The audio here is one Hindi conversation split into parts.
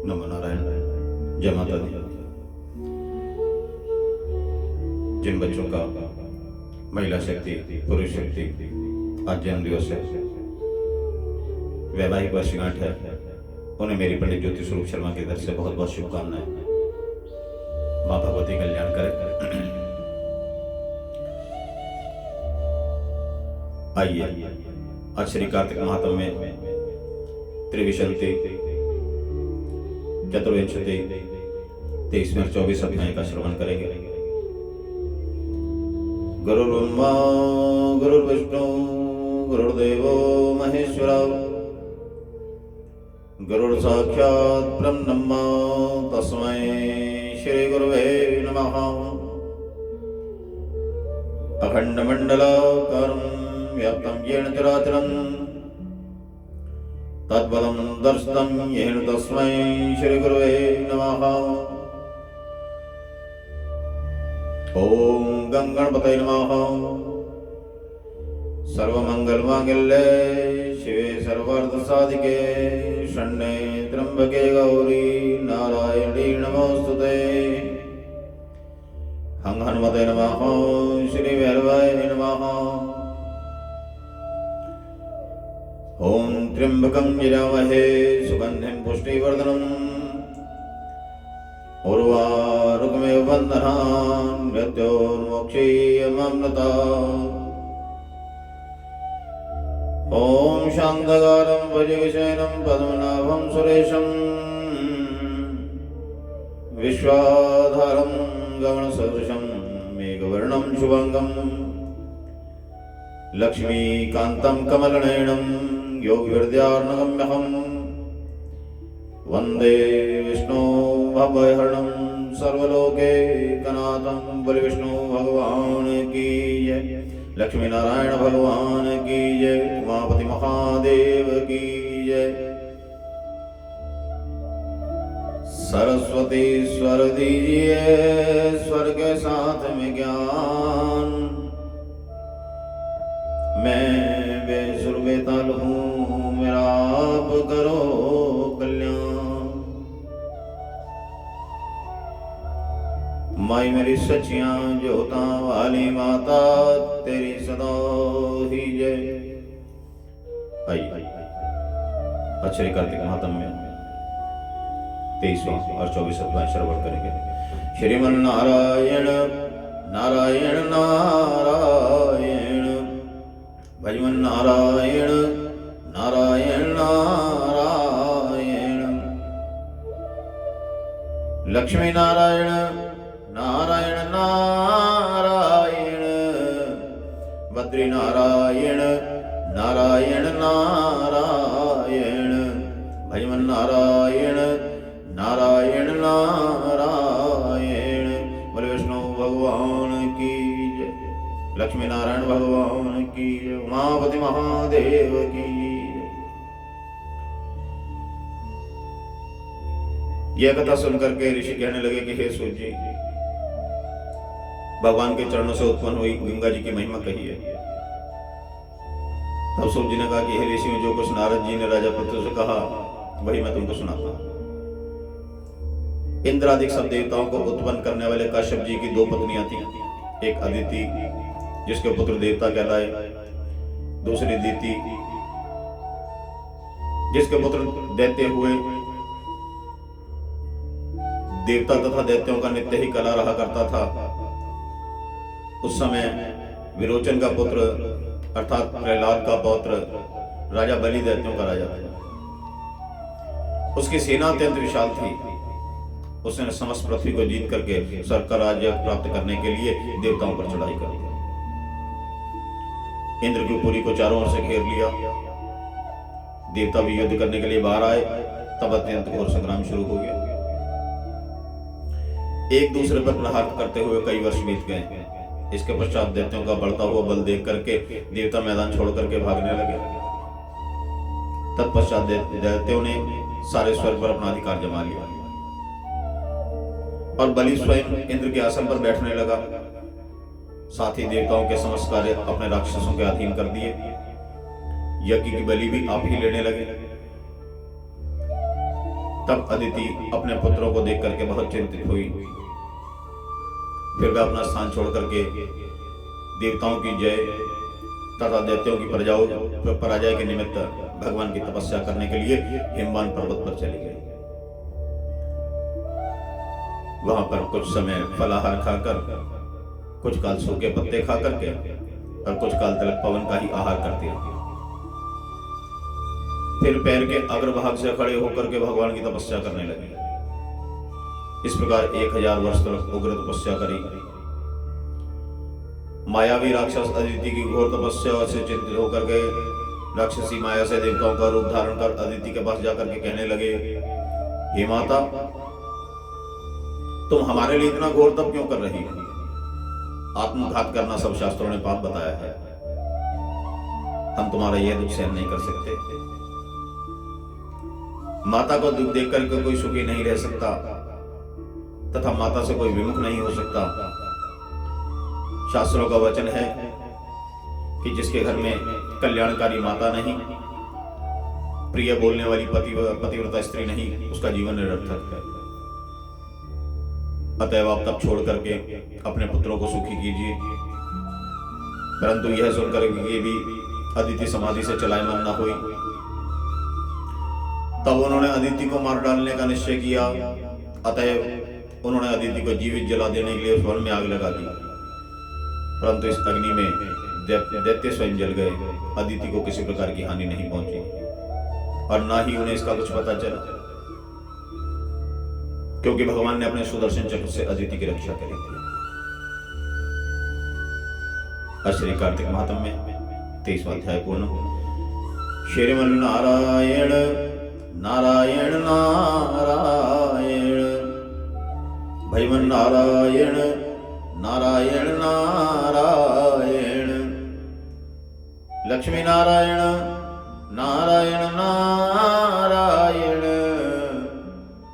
नमो नारायण। जय माता दी। जिन बच्चों का महिला शक्ति पुरुष शक्ति आज जन्म दिवस है, वैवाहिक वर्षगांठ है, उन्हें मेरी पंडित ज्योति स्वरूप शर्मा की तरफ से बहुत बहुत शुभकामनाएं। माँ भगवती कल्याण करे। आइए आज श्री कार्तिक महात्म में त्रिविशंति चतुर्विंशति 23 में 24 अध्याय का श्रवण करेंगे। गुरुर्ब्रह्मा गुरुर्विष्णु गुरुर्देवो महेश्वरा गुरुर्साक्षात् ब्रह्म तस्मै श्री गुरुवे नमः। अखंडमंडलाकारं व्याप्तं येन चराचरं तद्पदं दर्शितं येन तस्मै श्री गुरुवे नमः। ओम गंगणपतये नमः। सर्वमंगलमांगल्ये शिवे सर्वार्थसाधिके शरण्ये त्र्यंबके गौरी नारायणी नमोस्तुते। हं हनुमते नमः। श्री भैरवाय नमः। ओम त्र्यंबकं यजामहे सुगंधिं पुष्टिवर्धनम् उर्वारुकमेव बन्धनान् मृत्योर्मोक्षीयमामृतात्। ओम शांतकारं भुजगशयनं पद्मनाभं सुरेशं विश्वाधारं गगनसदृशं मेघवर्णं शुभांगं लक्ष्मीकान्तं कमलनयनं योगिहृदयार्णगम्यहं वन्दे विष्णु भवहरणं सर्वलोकैकनाथं। बोले विष्णु भगवान की जय, लक्ष्मी नारायण भगवान की जय, उमापति महादेव की जय। सरस्वती स्वर दीजिए स्वर के साथ में ज्ञान, मैं बेसुर बेताल हूँ मेरा आप करो कल्याण। माई मेरी सच्चियां ज्योता वाली माता तेरी सदा ही जय। आइए आज श्री कार्तिक महात्म में 23वां और 24 अध्याय श्रवण करेंगे। श्रीमन नारायण नारायण नारायण भजमन नारायण नारायण नारायण लक्ष्मी नारायण नारायण नारायण बद्री नारायण नारायण नारायण भजमन नारायण नारायण नारायण। बोले विष्णु भगवान की जय, लक्ष्मी नारायण भगवान की जय, उमापति महादेव की जय। यह कथा सुनकर के ऋषि कहने लगे कि हे सूत जी, भगवान के चरणों से उत्पन्न हुई गंगा जी की महिमा कहिए। तब सूत जी ने कहा कि हे ऋषियों, जो कुछ नारद जी ने राजा पृथु से कहा वही मैं तुमको सुनाता हूं। इंद्रादिक सब देवताओं को उत्पन्न करने वाले काश्यप जी की 2 पत्नियां थी। एक अदिति जिसके पुत्र देवता कहलाए, दूसरी दीति जिसके पुत्र दैत्य हुए। देवता तथा दैत्यों का नित्य ही कला रहा करता था। उस समय विरोचन का पुत्र अर्थात प्रहलाद का पौत्र राजा बलि दैत्यों का राजा था। उसकी सेना अत्यंत विशाल थी। उसने समस्त पृथ्वी को जीत करके स्वर्ग का राज्य प्राप्त करने के लिए देवताओं पर चढ़ाई कर दी। इंद्र की पुरी को चारों ओर से घेर लिया। देवता भी युद्ध करने के लिए बाहर आए। तब अत्यंत घोर संग्राम शुरू हो गया। एक दूसरे पर प्रहार करते हुए कई वर्ष बीत गए। इसके पश्चात दैत्यों का बढ़ता हुआ बल देख करके देवता मैदान छोड़ करके भागने लगे। तत्पश्चात दैत्यों ने सारे स्वर्ग पर अपना अधिकार जमा लिया और बलि स्वयं इंद्र के आसन पर बैठने लगा। साथ ही देवताओं के समस्त कार्य अपने राक्षसों के अधीन कर दिए। यज्ञ की बलि भी आप ही लेने लगे। तब अदिति अपने पुत्रों को देख करके बहुत चिंतित हुई। फिर वह अपना स्थान छोड़ करके देवताओं की जय तथा दैत्यों की पराजय के निमित्त भगवान की तपस्या करने के लिए हिमवान पर्वत पर चली गई। वहां पर कुछ समय फलाहार खाकर, कुछ काल सूखे पत्ते खा करके और कुछ काल तलक पवन का ही आहार करती रही। फिर पैर के अग्रभाग से खड़े होकर के भगवान की तपस्या करने लगी। इस प्रकार 1000 वर्ष तक उग्र तपस्या करी। मायावी राक्षस अदिति की घोर तपस्या से चिंतित होकर के राक्षसी माया से देवताओं का रूप धारण कर अदिति के पास जाकर के कहने लगे, हे माता, तुम हमारे लिए इतना घोर तप क्यों कर रही हो? आत्मघात करना सब शास्त्रों ने पाप बताया है। हम तुम्हारा यह दुख सहन नहीं कर सकते। माता को दुख देख करके कोई सुखी नहीं रह सकता तथा माता से कोई विमुख नहीं हो सकता। शास्त्रों का वचन है कि जिसके घर में कल्याणकारी माता नहीं, प्रिय बोलने वाली पतिव्रता स्त्री नहीं, उसका जीवन निरर्थक है। अतएव आप तब छोड़ करके अपने पुत्रों को सुखी कीजिए। परंतु यह सुनकर ये भी अदिति समाधि से चलायमान न हुई। तब उन्होंने अदिति को मार डालने का निश्चय किया। अतएव उन्होंने अदिति को जीवित जला देने के लिए वन में आग लगा दी। परंतु इस अग्नि में दैत्य स्वयं जल गए। अदिति को किसी प्रकार की हानि नहीं पहुंची और ना ही उन्हें इसका कुछ पता चला, क्योंकि भगवान ने अपने सुदर्शन चक्र से अदिति की रक्षा करी थी। श्री कार्तिक महात्म्य में 23वां अध्याय पूर्ण। श्रीमन नारायण नारायण नारायण, भैमन नारायण नारायण नारायण, लक्ष्मी नारायण नारायण नारायण,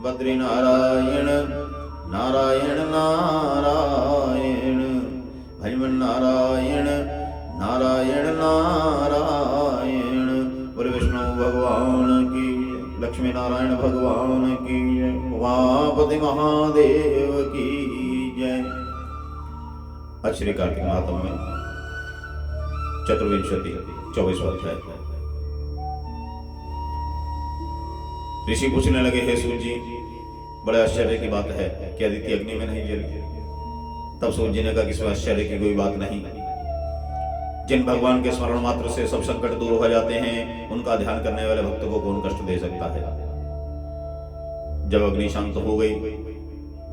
बद्री नारायण नारायण नारायण, भैमन नारायण नारायण नारायण। बोले विष्णु भगवान की, लक्ष्मी नारायण भगवान की, उमापति महादेव की जय। श्री कार्तिक महात्म्य में चतुर्विंशति 24वां अध्याय। ऋषि पूछने लगे, हे सूर्य जी, बड़े आश्चर्य की बात है कि अदिति अग्नि में नहीं जली। तब सूर्य जी ने कहा कि इसमें आश्चर्य की कोई बात नहीं। जिन भगवान के स्मरण मात्र से सब संकट दूर हो जाते हैं, उनका ध्यान करने वाले भक्त को कौन कष्ट दे सकता है। जब अग्नि शांत हो गई,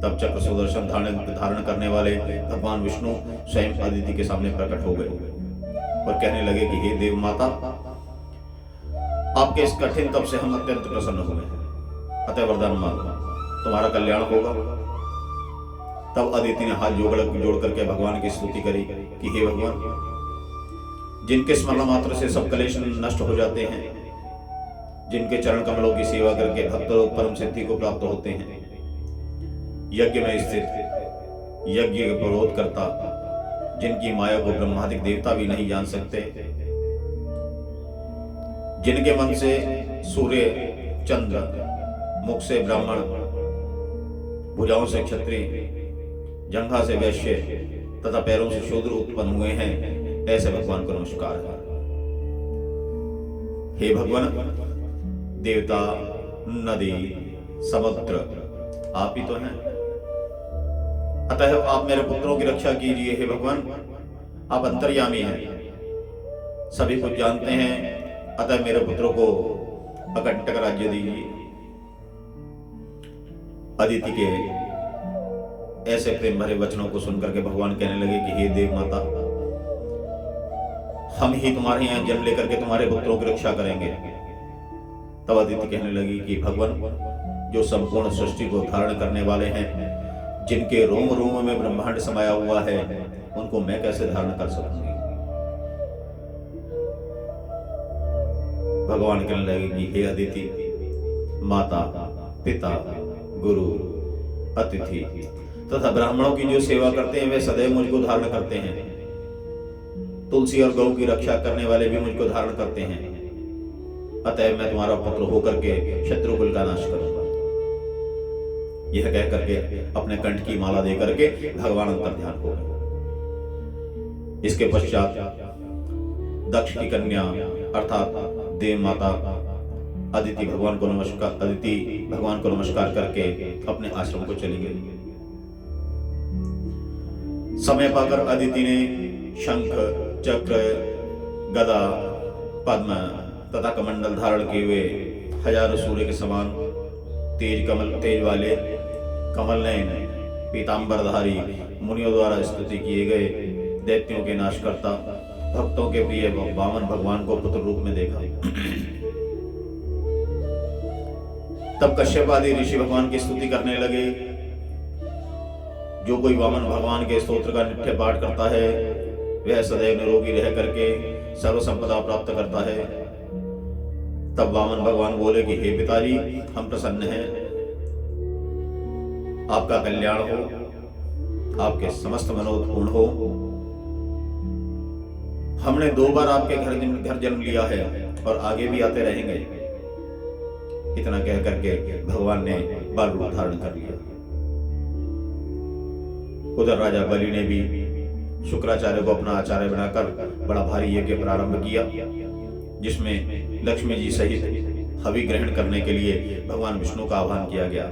तब चक्र सुदर्शन धारण करने वाले भगवान विष्णु स्वयं अदिति के सामने प्रकट हो गए और कहने लगे कि हे देव माता, आपके इस कठिन तप से हम अत्यंत प्रसन्न हुए हैं। अतः वरदान मांगो, तुम्हारा कल्याण होगा। तब अदिति ने हाथ जोड़ करके भगवान की स्तुति करी कि हे भगवान, जिनके स्मरण मात्र से सब कलेश नष्ट हो जाते हैं, जिनके चरण कमलों की सेवा करके भक्त लोग परम सिद्धि को प्राप्त होते हैं, यज्ञ में स्थित यज्ञ के विरोध करता, जिनकी माया को ब्रह्मादिक देवता भी नहीं जान सकते, जिनके मन से सूर्य चंद्र, मुख से ब्राह्मण, भुजाओं से क्षत्रिय, जंघा से वैश्य तथा पैरों से शूद्र उत्पन्न हुए हैं, ऐसे भगवान को नमस्कार है। हे भगवान, देवता, नदी, समुद्र आप ही तो हैं। अतः आप मेरे पुत्रों की रक्षा कीजिए। हे भगवान, आप अंतर्यामी हैं, सभी कुछ जानते हैं। अतः मेरे पुत्रों को अकंटक राज्य दीजिए। अदिति के ऐसे प्रेम भरे वचनों को सुनकर के भगवान कहने लगे कि हे देव माता, हम ही तुम्हारे यहाँ जन्म लेकर के तुम्हारे पुत्रों की रक्षा करेंगे। तब अदिति कहने लगी कि भगवान, जो संपूर्ण सृष्टि को धारण करने वाले हैं, जिनके रोम रोम में ब्रह्मांड समाया हुआ है, उनको मैं कैसे धारण कर सकूंगी। भगवान कहने लगे कि हे अदिति, माता, पिता, गुरु, अतिथि तथा ब्राह्मणों की जो सेवा करते हैं, वे सदैव मुझको धारण करते हैं। तुलसी और गौ की रक्षा करने वाले भी मुझको धारण करते हैं। अतः मैं तुम्हारा पुत्र होकर के शत्रुकुल का नाश करूंगा। यह कह करके अपने कंठ की माला दे करके भगवान अंतर ध्यान हो गए। इसके पश्चात दक्ष की कन्या अर्थात देव माता अदिति भगवान को नमस्कार करके अपने आश्रम को चली गई। समय पाकर अदिति ने शंख, चक्र, गदा, पद्म तथा कमंडल धारण किए हुए हजारों सूर्य के समान तेज वाले कमल नयन पीतांबरधारी मुनियों द्वारा स्तुति किए गए दैत्यों के नाशकर्ता भक्तों के प्रिय वामन भगवान को पुत्र रूप में देखा। तब कश्यप आदि ऋषि भगवान की स्तुति करने लगे। जो कोई वामन भगवान के स्तोत्र का नित्य पाठ करता है वह सदैव निरोगी रह करके सर्व संपदा प्राप्त करता है। तब वामन भगवान बोले कि हे पिताजी, हम प्रसन्न हैं, आपका कल्याण हो, आपके समस्त मनोरथ पूर्ण हो। हमने 2 बार आपके घर जन्म लिया है और आगे भी आते रहेंगे। इतना कह करके भगवान ने बाल रूप धारण कर लिया। उधर राजा बलि ने भी शुक्राचार्य को अपना आचार्य बनाकर बड़ा भारी यज्ञ प्रारंभ किया, जिसमें लक्ष्मी जी सहित हवि ग्रहण करने के लिए भगवान विष्णु का आह्वान किया गया।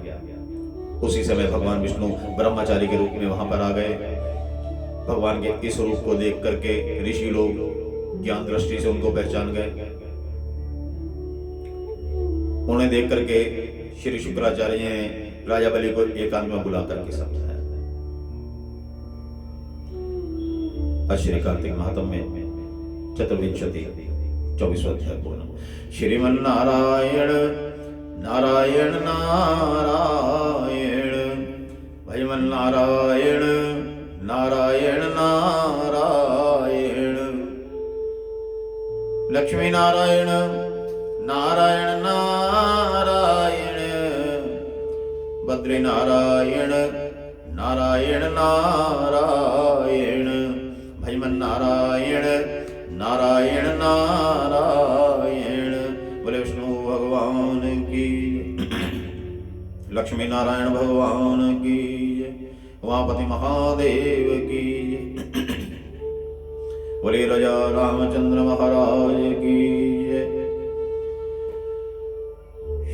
उसी समय भगवान विष्णु ब्रह्मचारी के रूप में वहां पर आ गए। भगवान के इस रूप को देख करके ऋषि लोग ज्ञान दृष्टि से उनको पहचान गए। उन्हें देख करके श्री शुक्राचार्य ने राजा बलि को एकांत में बुला करके समझाया। श्री कार्तिक महात्म में चतुर्विंशति 24वां अध्याय पूर्ण। श्रीमन्नारायण नारायण नारायण भजमन नारायण नारायण नारायण लक्ष्मी नारायण नारायण नारायण बद्री नारायण नारायण नारायण भजमन नारायण नारायण नारायण। बोले विष्णु भगवान की, लक्ष्मी नारायण भगवान की, उमापति महादेव की, बोले राजा रामचंद्र महाराज की।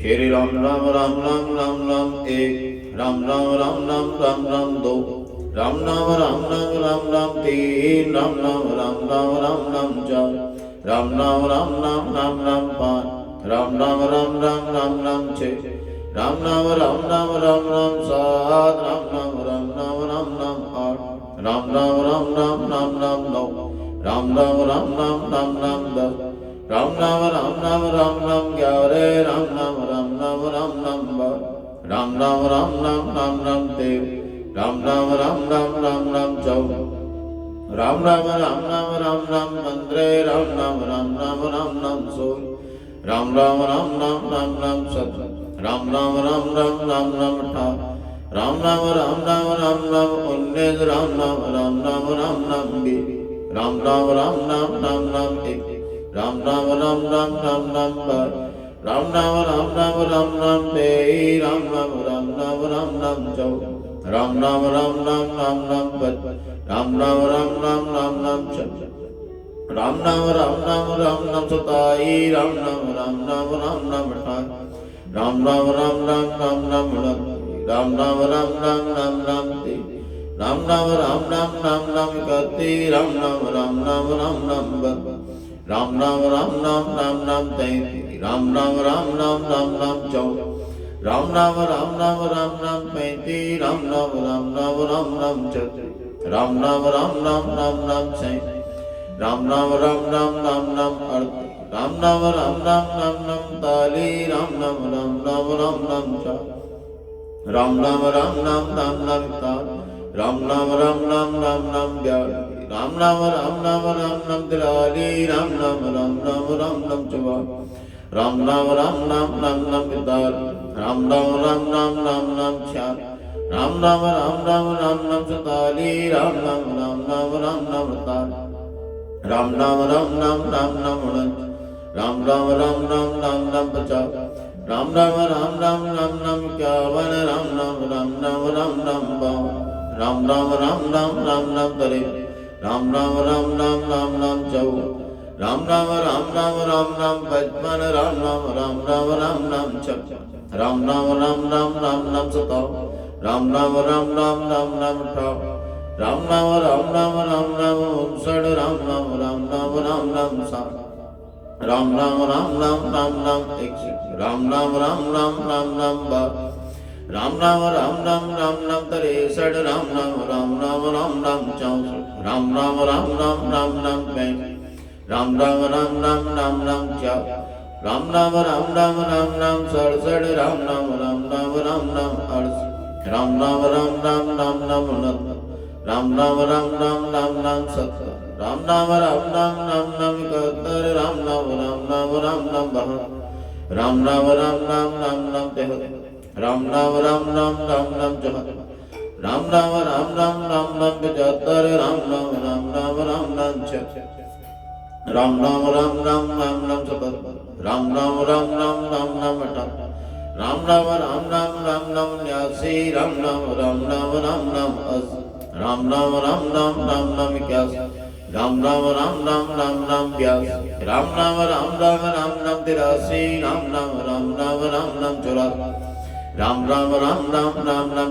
श्री राम राम राम राम राम राम एक, राम राम राम राम राम राम दो, राम नाम राम नाम राम राम तीन, राम नाम राम राम राम राम चार, राम नाम राम नाम राम राम पाँच, राम नाम राम राम राम राम छः, राम नाम राम राम राम राम सात, राम नाम राम राम राम राम आठ, राम नाम राम राम राम राम नौ, राम नाम राम राम राम राम दस, राम नाम राम राम राम राम 11, राम नाम राम राम राम राम 12, राम नाम राम राम राम राम 13, राम नाम राम राम राम राम 14, राम नाम राम राम राम राम 15, राम नाम राम राम राम राम 16, राम राम राम राम राम राम 17, राम नाम राम राम राम राम 18, राम नाम राम राम राम राम 19, राम नाम राम राम राम राम 20, राम नाम राम राम राम राम 21, राम नाम राम राम राम राम 22, राम नाम राम राम राम राम 23, राम नाम राम राम राम राम 24, राम नाम राम राम राम राम 25, राम नाम राम राम राम राम 26, राम नाम राम राम राम राम 27, राम नाम राम राम राम राम 28, राम नाम राम राम राम राम 29, राम नाम राम राम राम राम 30, राम नाम राम राम राम राम 31, राम नाम राम राम राम राम 32, राम नाम राम राम राम राम 33, राम नाम राम राम राम राम 34, राम नाम राम राम राम राम 35, राम नाम राम राम राम राम 36, राम नाम राम राम राम राम 37, राम नाम राम राम राम राम 38, राम नाम राम राम राम राम 39, राम नाम राम राम राम राम 40, राम नाम राम राम राम राम 41, राम नाम राम राम राम राम 42, राम नाम राम राम राम राम 43, राम नाम राम राम राम राम 44, राम नाम राम राम राम राम 45, राम नाम राम राम राम राम 46, राम नाम राम राम राम राम 47, राम नाम राम राम राम राम 48, राम नाम राम राम राम राम 49, राम राम राम राम राम राम 50, राम राम राम राम राम राम इक्यावन राम राम राम राम राम राम बावन राम राम राम राम राम राम तरे राम राम राम राम राम राम चौ राम राम राम राम राम राम पचपन राम राम राम राम राम राम छप्पन राम राम राम राम राम राम सतावन राम राम राम राम राम राम अठावन राम राम राम राम राम राम 59 राम राम राम राम राम राम 60 राम राम राम राम राम राम 61 राम राम राम राम राम राम 62 राम राम राम राम राम राम 63 राम राम राम राम राम राम 64 राम राम राम राम राम राम 65 राम राम राम राम राम राम 4 राम राम राम राम राम राम 67 राम राम राम राम राम राम 68 राम राम राम राम राम राम 69 राम राम राम राम राम राम 70 राम राम राम राम राम राम 71 राम राम राम राम राम राम 72 राम राम राम राम राम राम 73 राम राम राम राम राम राम 74 राम राम राम राम राम राम 75 राम राम राम राम राम राम 76 राम राम राम राम राम राम 77 राम राम राम राम राम राम 78 राम राम राम राम राम राम 79 राम राम राम राम राम राम 80 राम राम राम राम राम राम 81 राम राम राम राम राम राम 82 राम राम राम राम राम राम 83 राम राम राम राम राम राम 84 राम राम राम राम राम राम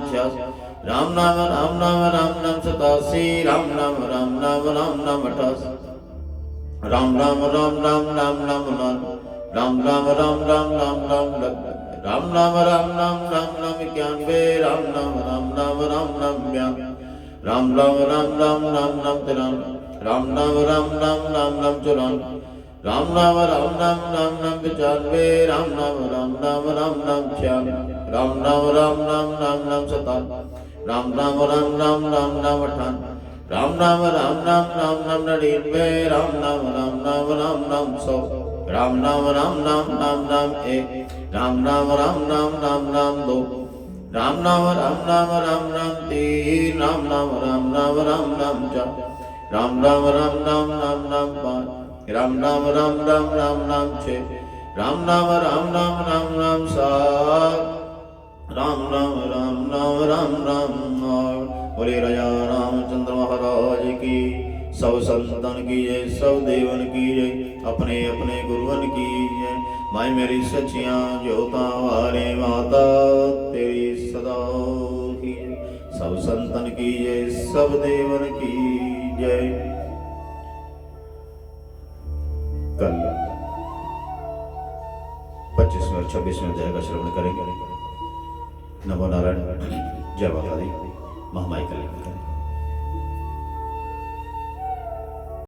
85 राम राम राम राम राम राम 86 राम राम राम राम राम राम 87 राम राम राम राम राम राम 88 राम राम राम राम राम राम 89 राम राम राम राम राम राम 90 राम राम राम राम राम राम 91 राम राम राम राम राम राम 92 राम राम राम राम राम राम 93 राम राम राम राम राम राम 94 राम राम राम राम राम राम 95 राम राम राम राम राम राम 96 राम राम राम राम राम राम 97 राम राम राम राम राम राम 98 राम राम राम राम राम राम 99 राम राम राम राम राम राम 100 राम राम राम राम राम राम 1 राम राम राम राम राम राम 2 राम राम राम राम राम राम 3 राम राम राम राम राम राम 4 राम राम राम राम राम राम 5 राम राम राम राम राम राम 6 राम राम राम राम राम राम 7 राम राम राम राम राम राम 8 बोले राजा रामचंद्र महाराज की सब संतन की जय सब देवन की जय अपने अपने गुरुवन की जय माई मेरी सचियां ज्योता वाले माता तेरी सदा की सब संतन की जय सब देवन की जय। कल 25वें और 26वें अध्याय का श्रवण करेंगे। नमो नारायण, जय माता दी, महामाई कल्याण करें।